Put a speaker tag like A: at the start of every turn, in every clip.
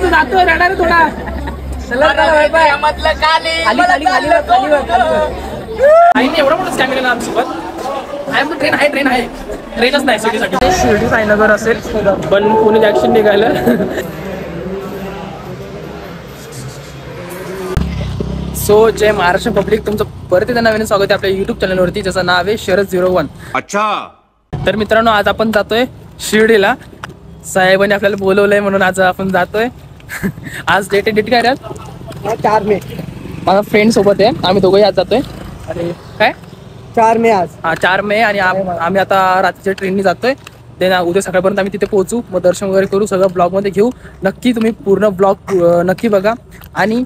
A: जातो रडार थोडा एवढा मोठा स्कॅम केला आमच्यासोबत. ट्रेन आहे ट्रेन आहे ट्रेनच नाही सिटीसाठी. शिर्डी साईनगर असेल पण पुणे जंक्शन निघायला. सो जय महाराष्ट्र पब्लिक, तुमचं परत एकदा नवीन स्वागत आहे आपल्या युट्यूब चॅनलवरती, ज्याचं नाव आहे शरद 01.
B: अच्छा.
A: तर मित्रांनो, आज आपण जातोय शिर्डीला. साहेबांनी आपल्याला बोलवलंय म्हणून आज आपण जातोय. आज डेट काय राहत?
C: 4 मे.
A: माझा फ्रेंड सोबत आहे, आम्ही दोघंही आज जातोय. अरे काय
C: 4 मे आज?
A: हा 4 मे. आणि आम्ही आता रात्रीच्या ट्रेननी जातोय. ते उद्या सकाळपर्यंत आम्ही तिथे पोहोचू, मग दर्शन वगैरे करू, सगळं ब्लॉगमध्ये घेऊ. नक्की तुम्ही पूर्ण ब्लॉग नक्की बघा आणि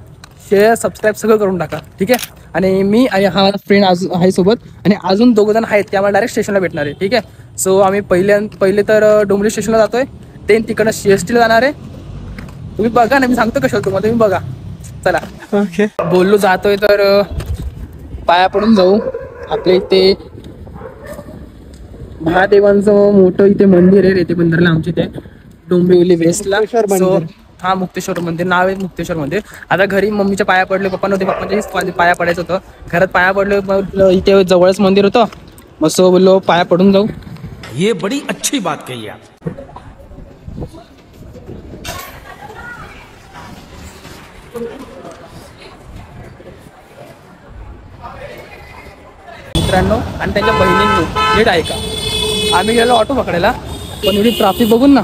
A: शेअर सबस्क्राईब सगळं करून टाका, ठीक आहे. आणि मी आणि हा फ्रेंड आहे सोबत, आणि अजून 2 जण आहेत, ते आम्हाला डायरेक्ट स्टेशनला भेटणार आहे, ठीक आहे. सो आम्ही पहिले तर डोंबिवली स्टेशनला जातोय, ते तिकडनं CST ला जाणार आहे. तुम्ही बघा ना, मी सांगतो कशाला तुम्हाला, तुम्ही बघा. चला
C: ओके.
A: बोललो जातोय तर पाया पडून जाऊ. आपल्या इथे महादेवांचं मोठं इथे मंदिर आहे रेती बंदरला, आमच्या इथे डोंबिवली वेस्टला. सो हा मुक्तेश्वर मंदिर नाव आहे, मुक्तेश्वर मंदिर. आता घरी मम्मीच्या पाया पडले, पप्पा नव्हते, पप्पांच्या पाया पडायचं होतं. घरात पाया पडले, इथे जवळच मंदिर होतं, मग सो बोललो पाया पडून जाऊ.
B: ये बड़ी अच्छी बात कही आप.
A: मित्रांनो आणि त्यांच्या बहिणींनी नीट ऐका, आम्ही गेलो ऑटो पकडायला, पण एवढी ट्रॅफिक बघून ना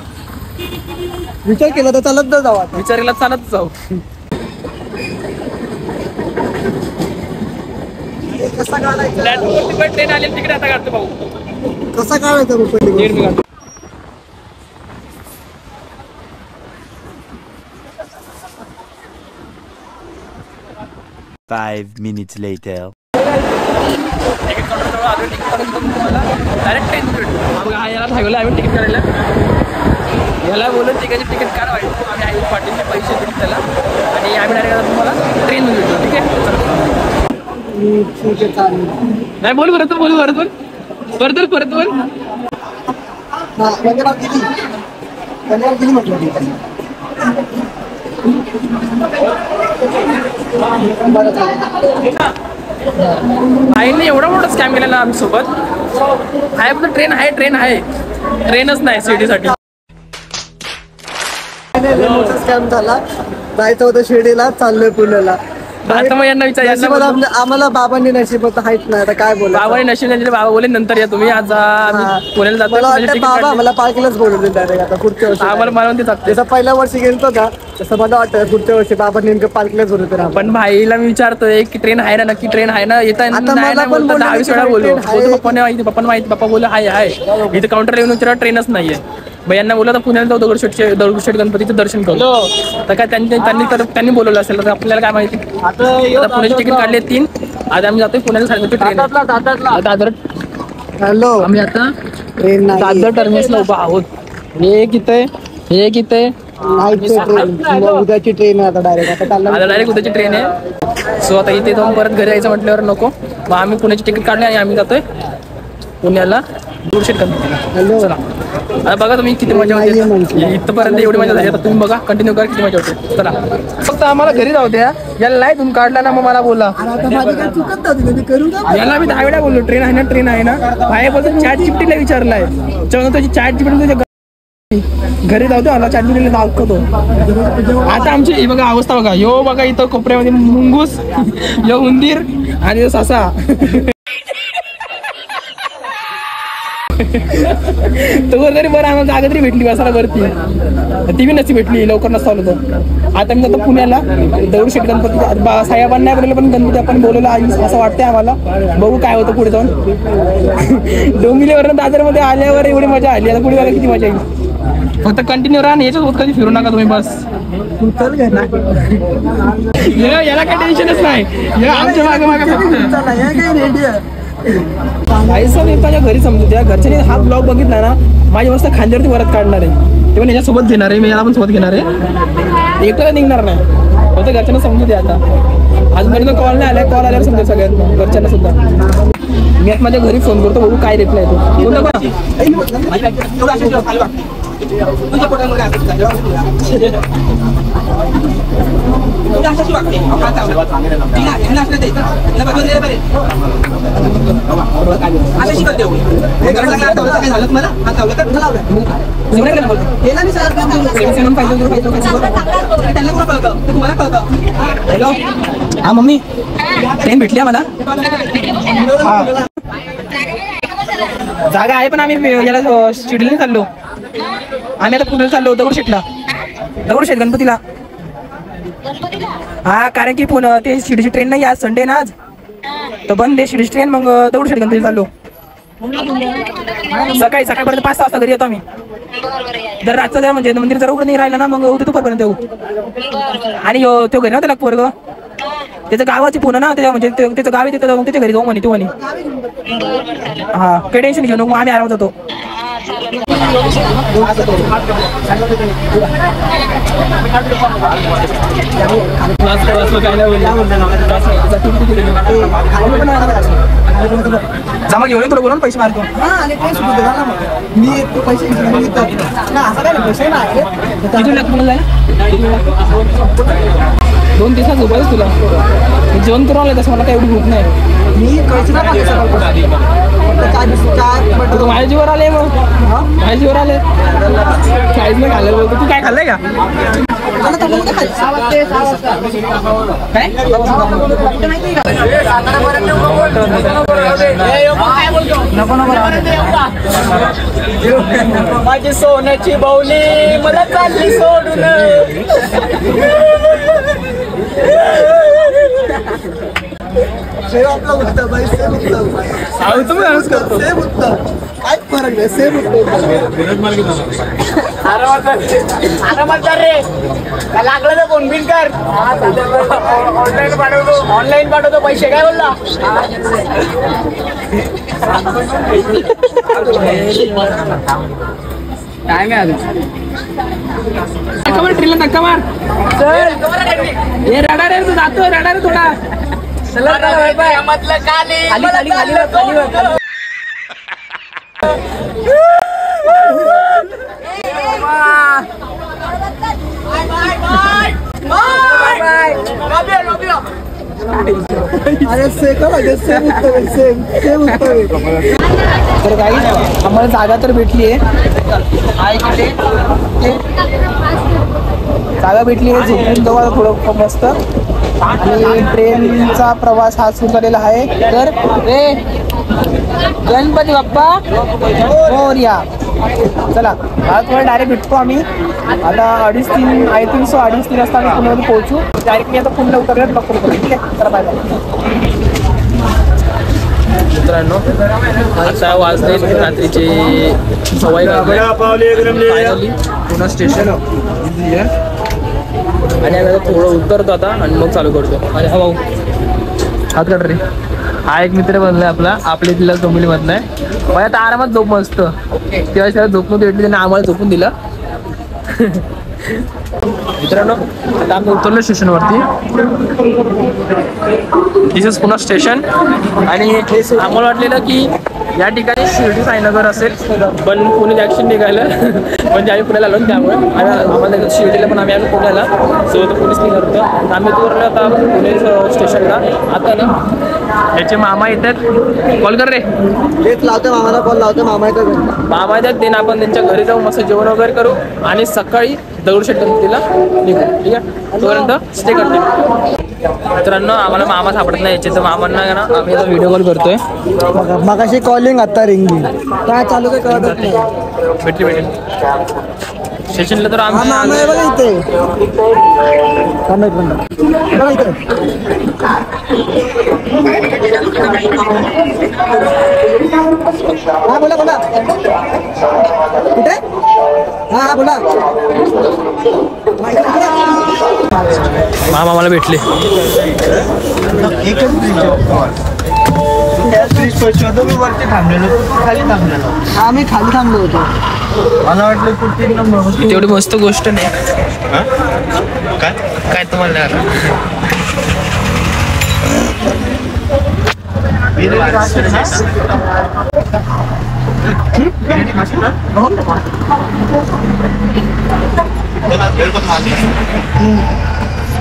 C: विचार केला तर चालत जाऊ. आता
A: विचारायला चालत जाऊ.
C: कसा काढायचा?
A: प्लॅटफॉर्मवरती पण ट्रेन आली, तिकडे आता काढतो भाऊ.
C: कसा काढायचा रुपये?
A: दीड मी काढतो.
B: Five minutes later.
A: तिकीट काढून आलो, तिकीट काढून तुम्हाला डायरेक्ट ट्रेन भेटतो. याला सांगितलं आम्ही तिकीट काढायला, याला बोलून तिकीट काढवायचं. आम्ही आई पाटीलचे पैसे दिले त्याला, आणि आम्ही डायरेक्ट तुम्हाला ट्रेन भेटतो, ठीक आहे.
C: ठीक आहे, चालेल.
A: नाही बोल परत बोल परत बोल परत बोल.
C: हा पंजाब किती म्हटलं?
A: आईने एवढा मोठा स्कॅम केलेला आमच्यासोबत. आहे पण ट्रेन आहे ट्रेनच नाही सिटीसाठी.
C: मोठा स्कॅम झाला. जायचं होतं शिर्डीला, चाललोय पुण्याला.
A: आता मग यांना
C: आम्हाला बाबांनी नशिबात आहेत ना, आता काय बोला.
A: बाबाने नशीब नाही, बाबा बोले नंतर या तुम्ही. आज आम्ही पुण्याला जातो.
C: मला वाटतं बाबा मला पार्किंगलाच बोलवले डायरेक्ट. आता पुढच्या वर्षी
A: आम्हाला मला ते जाते.
C: जसं पहिल्या वर्षी गेलतो का, तसं मला वाटतं पुढच्या वर्षी बाबा नेमकं पार्किंगलाच बोलवते.
A: पण भाईला मी विचारतोय की ट्रेन आहे ना, नक्की ट्रेन आहे ना, येता 10-20 वेळा बोललो. पप्पाने माहिती, पप्पा बोलले आहे. इथे काउंटरला येऊन विचारा, ट्रेनच नाहीये. मग यांना बोललं तर पुण्याला जाऊ, दगडूशेठ गणपतीचं दर्शन करू. तर काय त्यांनी बोलवलं असेल, तर आपल्याला काय माहिती. आता पुण्याची तिकीट काढले 3. आज आम्ही जातोय पुण्याला साडेनऊची ट्रेन. दादर.
C: हॅलो,
A: आम्ही आता
C: ट्रेन
A: दादर टर्मिनसला उभा आहोत. हे किती
C: उद्याची ट्रेन आहे आता डायरेक्ट.
A: आता डायरेक्ट उद्याची ट्रेन आहे. सो आता इथे जाऊन परत घरी यायचं म्हटल्यावर नको, मग आम्ही पुण्याची तिकीट काढली आणि आम्ही जातोय पुण्याला दगडूशेठ गणपतीला. चला आता बघा तुम्ही किती मजा होते. इथपर्यंत एवढी मजा झाली, आता तुम्ही बघा, कंटिन्यू करा किती मजा होते. चला फक्त आम्हाला घरी जाऊ द्या. याला नाही तुम्ही काढला ना, मग मला बोला. याला मी 10 वेळा बोललो ट्रेन आहे ना. भाई बोलतो ChatGPTला विचारलाय, त्याची ChatGPT घरी जाऊ दे, मला ChatGPTला दाखवतो. आता आमची बघा अवस्था बघा. यो बघा इथं कोपऱ्यामध्ये मुंगूस, यो उंदीर आणि ससा. तो तरी बरं आम्हाला जागा तरी भेटली बसायला वरती. ती बी नसती भेटली, लवकर नसता आलो तो. आता मी जातो पुण्याला दगडूशेठ गणपती. साहेबांना नाही बोलवलं, पण गणपती आपण बोलवलं असं वाटतंय आम्हाला. बघू काय होतं पुढे जाऊन. डोंबिवलीवरून दादरमध्ये आल्यावर एवढी मजा आली, आता पुढे बघा किती मजा येईल. फक्त कंटिन्यू राहा, याच्यासोबत कधी फिरू नका तुम्ही बस. याला काही टेन्शनच नाही, आमच्या मागे फक्त माझ्या घरी समजू द्या. घरच्याने हा ब्लॉग बघितला ना, माझी मस्त खांद्यावरती वरत काढणार आहे. ते पण याच्यासोबत घेणार आहे, मी याला पण सोबत घेणार आहे. एकटं निघणार नाही, फक्त घरच्यांना समजू द्या. आता आजपर्यंत कॉल नाही आलाय, कॉल आल्यावर समजा सगळ्यांना, घरच्यांना सुद्धा. मी आता माझ्या घरी फोन करतो, बघू काय रिप्लाय येतो. हा मम्मी ट्रेन भेटली आम्हाला. जागा आहे पण आम्ही याला शिर्डीला चाललो. आम्ही आता पुण्याला चाललो दगडूशेठ गणपतीला. हा कारण की ते शिर्डीची ट्रेन नाही, आज संडे ना आज, तर बंद आहे शिर्डीची ट्रेन. मग दगडूशेठ गणपतीला चाललो. सकाळपर्यंत 5 वाजता घरी येतो आम्ही. जर रातचं जर म्हणजे मंदिर जर उघडं नाही राहिलं ना मग उद्या दुपारपर्यंत येऊ. आणि तो घरी ना त्याला पोरग त्याचं गावाची फोन ना त्याच्या म्हणजे त्याचं गाव आहे तिथं, मग त्याच्या घरी जाऊ म्हणे तू म्हणे. हा काही टेन्शन घेऊ नको, आम्ही आरामात जातो. जमा घेऊन तुला बोलून पैसे मारतो.
C: मी पैसे
A: दोन दिवसात झोपायच तुला. जेवण करून आलं तसं मला काही एवढी भूक नाही.
C: मी पैसे
A: माझ्या जीवर आले मग माझ्या जीवर आले काहीच नाही खाल्लं बोलतो. तू काय खाल्लंय का?
C: माझी सोन्याची बाहुली मला चालली सोडून. आपला उत्तर बाई सेम उत्तर सेम उत्तर काय फरक नाही सेम उत्तर रे. लागलं तर फोन बिन कर. ऑनलाईन पाठवतो पैसे. काय बोलला?
A: काय नाही अजून ट्रेनला धक्का मार. हे रडार आहे, तू जातो रडार आहे थोडा.
C: मधलं खाली अरे सेम उत्तर सेम उत्तर.
A: तर काही आम्हाला जागा तर भेटली आहे. जागा भेटली आहे, झोपून जवळ थोडं मस्त. आणि ट्रेनचा प्रवास हा सुरू झालेला आहे. तर रे गणपती बाप्पा मोरया. चला आता तुम्हाला डायरेक्ट भेटतो आम्ही. आता 2:30 आय थिंक सो 2:30 वाजता आम्ही पुण्यामध्ये पोहोचू. डायरेक्ट मी आता पुण्याला उतरल्यात ब्लॉक करू. ठीक आहे, चला बाय बाय. मित्रांनो आता वाजले रात्रीचे 11:15. पुणे स्टेशन आणि आम्ही आता थोडं उतरतो आता आणि मग चालू करतो. अरे हा भाऊ हात काढ रे. हा एक मित्र बनलाय आपल्या तिला डोंबिवली मधला आहे. मला आता आरामात झोप मस्त. तेव्हा त्याला झोप नव्हती भेटली, त्याने आम्हाला झोपून दिलं. मित्रांनो आता आम्ही उतरलो स्टेशनवरती. दिस इज पुणे स्टेशन. आणि आम्हाला वाटलेलं की या ठिकाणी शिर्डी साईनगर असेल, पण पुणे जंक्शन निघालं. म्हणजे आम्ही पुण्याला आलो त्यामुळे आम्हाला शिर्डीला पण आम्ही आलो पुण्याला. सो तो पोलीस निघत होतं. आम्ही उतरलो आता पुणे स्टेशनला. आता ना याचे मामा येतात. कॉल कर रे.
C: तेच लावतो मामाला कॉल लावतो. मामा
A: येतात देणं आपण त्यांच्या घरी जाऊ, मस्त जेवण वगैरे करू आणि सकाळी दगडूशेठ गणपतीला निघू. ठीक आहे, तोपर्यंत स्टे करते. मित्रांनो आम्हाला मामा सापडत नाही याचे, तर मामांना ना आम्ही आता व्हिडिओ कॉल करतोय.
C: मगाशी कॉलिंग आता रिंगिंग काय चालू ते कळत नाही.
A: भेटेल स्टेशनला तर आम्ही
C: मामा आहे बघा इथे. हा बोला कुठे? हा बोला.
A: मामा मला भेटले.
C: आम्ही खाली थांबलो होतो.
B: मला वाटलं कुठे
A: तेवढी मस्त गोष्ट नाही. काय तुम्हाला नाही आलं?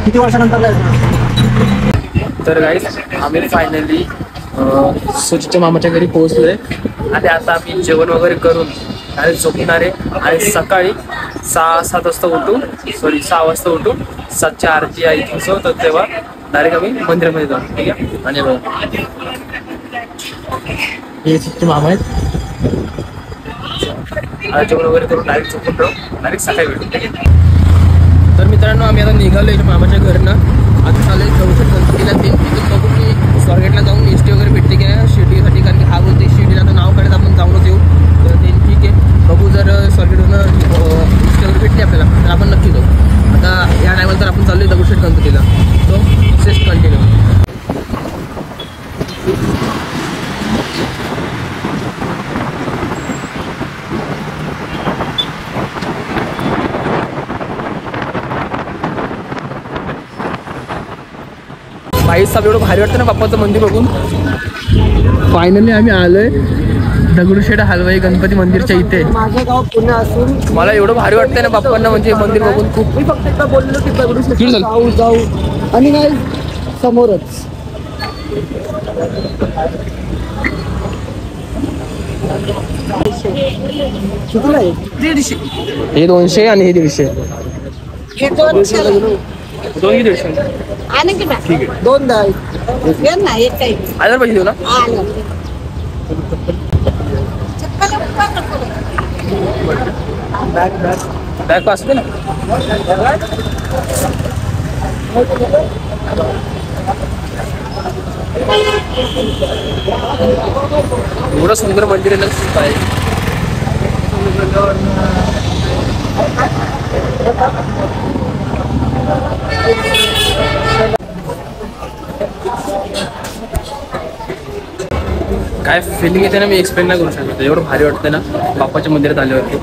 C: किती वर्षानंतर
A: तर गाईस आम्ही फायनली सुजीच्या मामाच्या घरी पोहोचलोय आणि आता आम्ही जेवण वगैरे करून आणि झोपणार आहे आणि सकाळी 6-7 वाजता उठू 6 वाजता उठू 7ची आरती आय थिंक सो. तर तेव्हा डायरेक्ट आम्ही मंदिरामध्ये जाऊ. ठीक आहे. आणि बघा हे सुजीचे मामा आहेत. जेवण वगैरे करून डायरेक्ट झोपून राहू. डायरेक्ट सकाळी भेटू. ठीक आहे. तर मित्रांनो आम्ही आता निघालो याच्या मामाच्या घरनं. आता चालेल दगडूशेठ गणपतीला ते तिथून बघून मी स्वारगेटला जाऊन एसटी वगैरे भेटते की नाही शिर्डीसाठी, कारण की हा बोलते शिर्डीला तर नाव काढत आपण जाऊनच येऊ. तर ते ठीक आहे. बघू जर स्वारगेटवरून एसटी वगैरे भेटते आपल्याला तर आपण नक्की जाऊ. आता या टायमाला तर आपण चाललो आहे दगडूशेठ गणपतीला. So just continue. भाई साहेब एवढं भारी वाटतं ना बाप्पाचं मंदिर बघून. फायनली आम्ही आलोय दगडूशेठ हलवाई गणपती मंदिरच्या इथे.
C: माझं गाव पुणे असून
A: मला एवढं भारी वाटतंय ना बाप्पांना, म्हणजे मंदिर बघून खूप.
C: मी फक्त एकदा बोललो की दगडूशेठ
A: किती झालं?
C: जाऊ जाऊ आणि काय समोरच कितीला आहे?
A: 150. हे 200 आणि हे 150.
D: हे 200
A: दोन्ही 150.
D: आणि की नाही?
A: ठीक आहे.
C: दोन द्या.
D: घे ना एक काही
A: 1000 पैसे देऊ ना.
D: आलं चप्पल उपर नको.
A: बॅग पास ना. एवढं सुंदर मंदिर आहे ना काय. काय फिलिंग येते ना मी एक्सप्लेन नाही करू शकत. एवढं भारी वाटतं ना बाप्पाच्या मंदिरात आल्यावरती.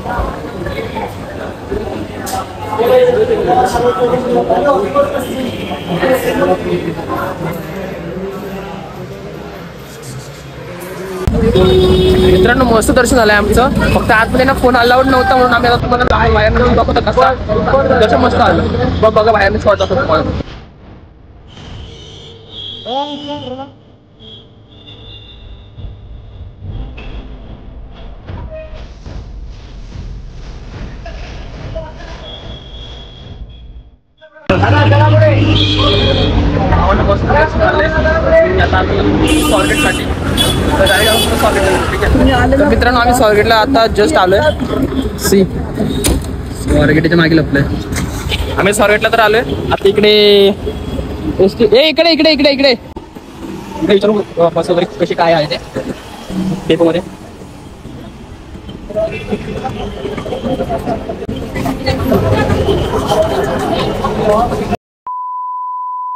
A: मित्रांनो मस्त दर्शन झालंय आमचं. फक्त आतमध्ये ना फोन अलाउड नव्हता म्हणून आम्ही आता तुम्हाला बाहेर बघत कसं दर्शन मस्त आलं. बघा बाहेरने शॉट असतो तुम्हाला. तर मित्रांनो आम्ही स्वारगेटला आता जस्ट आलोय. सी स्वारगेटच्या मागे लपलोय आम्ही. स्वारगेटला तर आलोय आता. इकडे इकडे इकडे इकडे इकडे विचारू बस वगैरे कशी काय आहे ते पेपरमध्ये.